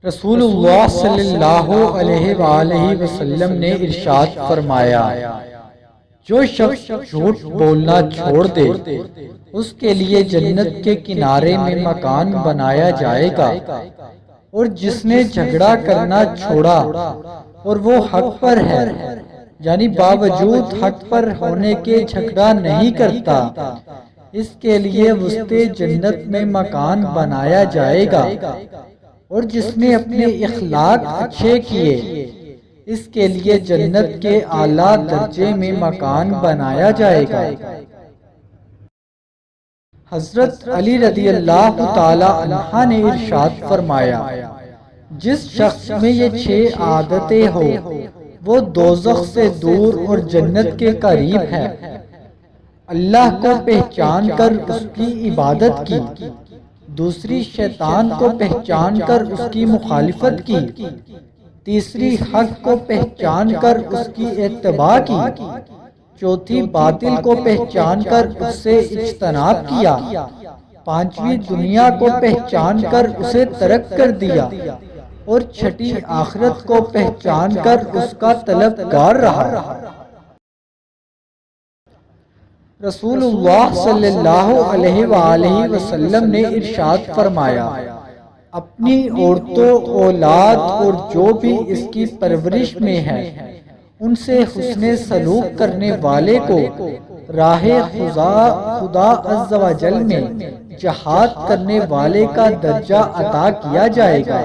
رسول اللہ صلی اللہ علیہ وآلہ وسلم نے ارشاد فرمایا، جو شخص جھوٹ بولنا چھوڑ دے اس کے لیے جنت کے کنارے میں مکان بنایا جائے گا، اور جس نے جھگڑا کرنا چھوڑا اور وہ حق پر ہے، یعنی باوجود حق پر ہونے کے جھگڑا نہیں کرتا، اس کے لیے وسط جنت میں مکان بنایا جائے گا، اور جس نے اپنے اخلاق اچھے کیے اس کے لیے جنت کے اعلیٰ درجے میں مکان بنایا جائے گا۔ حضرت علی رضی اللہ تعالی عنہ نے ارشاد فرمایا، جس شخص میں یہ 6 عادتیں ہو وہ دوزخ سے دور اور جنت کے قریب ہے۔ اللہ کو پہچان کر اس کی عبادت کی، دوسری شیطان کو پہچان کر اس کی مخالفت کی، تیسری حق کو پہچان کر اس کی اتباع کی، چوتھی باطل کو پہچان کر اس سے اجتناب کیا، پانچویں دنیا کو پہچان کر اسے ترک کر دیا، اور چھٹی آخرت کو پہچان کر اس کا طلبگار رہا۔ رسول اللہ صلی اللہ علیہ وآلہ وسلم نے ارشاد فرمایا، اپنی عورتوں، اولاد اور جو بھی اس کی پرورش میں ہے ان سے حسن سلوک کرنے والے کو راہ خدا عز و جل میں جہاد کرنے والے کا درجہ عطا کیا جائے گا۔